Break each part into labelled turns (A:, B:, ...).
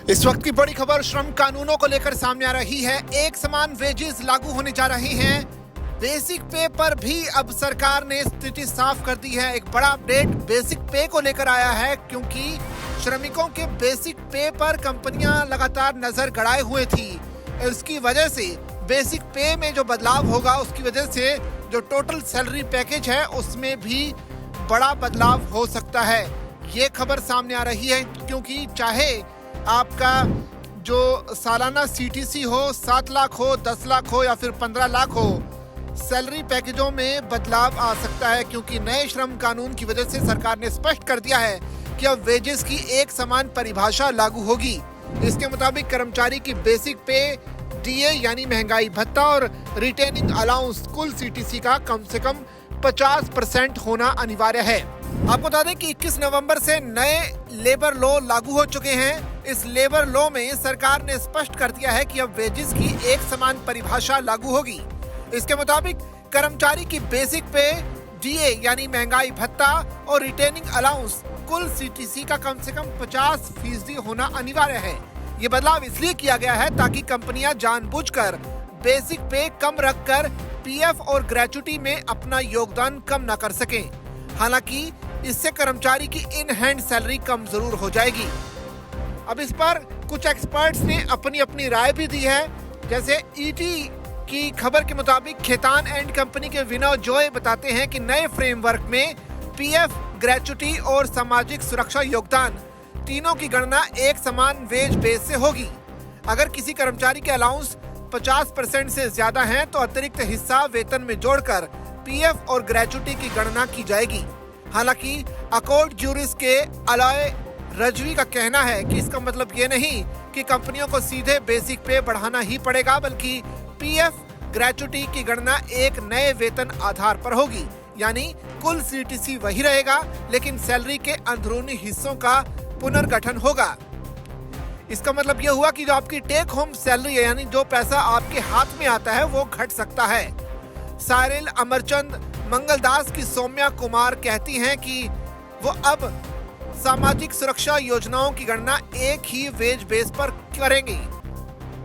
A: इस वक्त की बड़ी खबर श्रम कानूनों को लेकर सामने आ रही है। एक समान वेजेस लागू होने जा रही हैं। बेसिक पे पर भी अब सरकार ने स्थिति साफ कर दी है। एक बड़ा अपडेट बेसिक पे को लेकर आया है, क्योंकि श्रमिकों के बेसिक पे पर कंपनियां लगातार नजर गड़ाए हुए थी। इसकी वजह से बेसिक पे में जो बदलाव होगा, उसकी वजह से जो टोटल सैलरी पैकेज है उसमें भी बड़ा बदलाव हो सकता है। ये खबर सामने आ रही है, क्योंकि चाहे आपका जो सालाना सीटीसी हो 7 लाख हो, 10 लाख हो या फिर 15 लाख हो, सैलरी पैकेजों में बदलाव आ सकता है। क्योंकि नए श्रम कानून की वजह से सरकार ने स्पष्ट कर दिया है कि अब वेजेस की एक समान परिभाषा लागू होगी। इसके मुताबिक कर्मचारी की बेसिक पे, डीए यानी महंगाई भत्ता और रिटेनिंग अलाउंस कुल सीटीसी का कम से कम 50% होना अनिवार्य है। आपको बता दें कि 21 नवंबर से नए लेबर लॉ लागू हो चुके हैं। इस लेबर लॉ में सरकार ने स्पष्ट कर दिया है कि अब वेजेस की एक समान परिभाषा लागू होगी। इसके मुताबिक कर्मचारी की बेसिक पे, डीए यानी महंगाई भत्ता और रिटेनिंग अलाउंस कुल सीटीसी का कम से कम 50% होना अनिवार्य है। ये बदलाव इसलिए किया गया है ताकि कंपनियां जानबूझकर बेसिक पे कम रखकर पीएफ और ग्रेच्युटी में अपना योगदान कम न कर सकें। हालांकि इससे कर्मचारी की इन हैंड सैलरी कम जरूर हो जाएगी। अब इस पर कुछ एक्सपर्ट्स ने अपनी अपनी राय भी दी है। जैसे ईटी की खबर के मुताबिक खेतान एंड कंपनी के विनोद जॉय बताते हैं कि नए फ्रेमवर्क में पीएफ, ग्रेच्युटी और सामाजिक सुरक्षा योगदान तीनों की गणना एक समान वेज बेस से होगी। अगर किसी कर्मचारी के अलाउंस 50% से ज्यादा हैं, तो अतिरिक्त हिस्सा वेतन में जोड़कर पीएफ और ग्रेच्युटी की गणना की जाएगी। हालांकि अकॉर्ड ज्यूरिस के अलॉय रजवी का कहना है कि इसका मतलब ये नहीं कि कंपनियों को सीधे बेसिक पे बढ़ाना ही पड़ेगा, बल्कि पीएफ, ग्रेच्युटी की गणना एक नए वेतन आधार पर होगी। यानी कुल सीटीसी वही रहेगा, लेकिन सैलरी के अंदरूनी हिस्सों का पुनर्गठन होगा। इसका मतलब यह हुआ कि जो आपकी टेक होम सैलरी है, यानी जो पैसा आपके हाथ में आता है, वो घट सकता है। सारिल अमरचंद मंगलदास की सौम्या कुमार कहती हैं कि वो अब सामाजिक सुरक्षा योजनाओं की गणना एक ही वेज बेस पर करेंगी।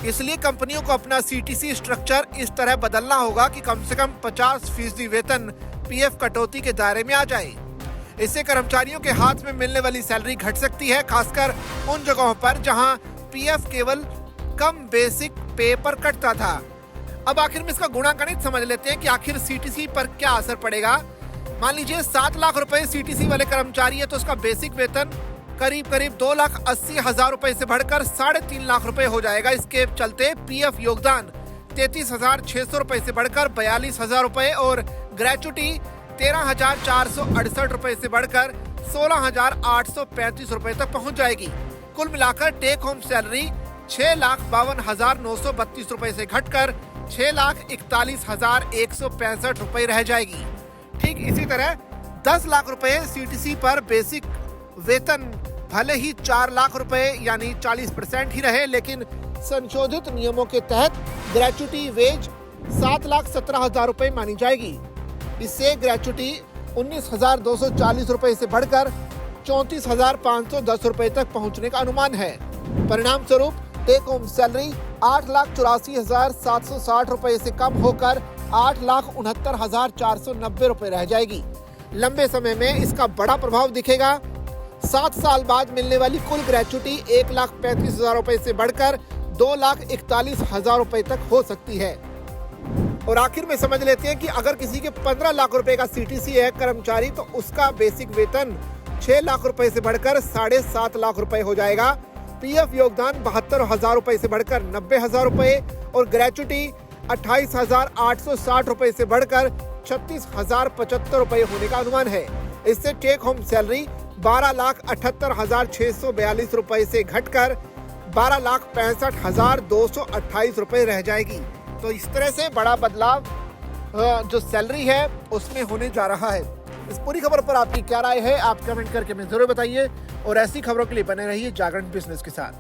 A: इसलिए कंपनियों को अपना सीटीसी स्ट्रक्चर इस तरह बदलना होगा कि कम से कम 50% वेतन पीएफ कटौती के दायरे में आ जाए। इससे कर्मचारियों के हाथ में मिलने वाली सैलरी घट सकती है, खासकर उन जगहों पर जहां पीएफ केवल कम बेसिक पे पर कटता था। अब आखिर में इसका गुणागणित समझ लेते हैं कि आखिर सीटीसी पर क्या असर पड़ेगा। मान लीजिए 7 लाख रुपए सीटीसी वाले कर्मचारी है, तो उसका बेसिक वेतन करीब 2,80,000 रुपए से बढ़कर 3.5 लाख रुपए हो जाएगा। इसके चलते पीएफ योगदान 33,600 रुपए से बढ़कर 42,000 रुपए और ग्रेच्युटी 13,468 रुपए से बढ़कर 16,835 रुपए तक पहुंच जाएगी। कुल मिलाकर टेक होम सैलरी 6,52,932 रुपए से घटकर 6,41,165 रुपए रह जाएगी। ठीक इसी तरह 10 लाख रुपए सीटीसी पर बेसिक वेतन भले ही 4 लाख रुपए यानी 40% ही रहे, लेकिन संशोधित नियमों के तहत ग्रेच्युटी वेज 7,17,000 रुपए मानी जाएगी। इससे ग्रेच्युटी 19,240 रुपए से बढ़कर 34,510 रुपए तक पहुंचने का अनुमान है। परिणाम स्वरूप टेक होम सैलरी 8,84,760 रुपए से कम होकर 8,69,490 रुपए रह जाएगी। लंबे समय में इसका बड़ा प्रभाव दिखेगा। 7 साल बाद मिलने वाली कुल ग्रेच्युटी 1,35,000 रुपए से बढ़कर 2,41,000 रुपए तक हो सकती है। और आखिर में समझ लेते हैं कि अगर किसी के 15 लाख रुपए का सीटीसी है कर्मचारी, तो उसका बेसिक वेतन 6 लाख रुपए से बढ़कर 7.5 लाख रुपए हो जाएगा। पीएफ योगदान 72,000 रुपए से बढ़कर 90,000 रुपए और ग्रेच्युटी 28,860 रुपए से बढ़कर 36,075 रुपए होने का अनुमान है। इससे टेक होम सैलरी 12,78,642 रुपए से घटकर 12,65,228 रुपए रह जाएगी। तो इस तरह से बड़ा बदलाव जो सैलरी है उसमें होने जा रहा है। इस पूरी खबर पर आपकी क्या राय है, आप कमेंट करके हमें जरूर बताइए और ऐसी खबरों के लिए बने रहिए जागरण बिजनेस के साथ।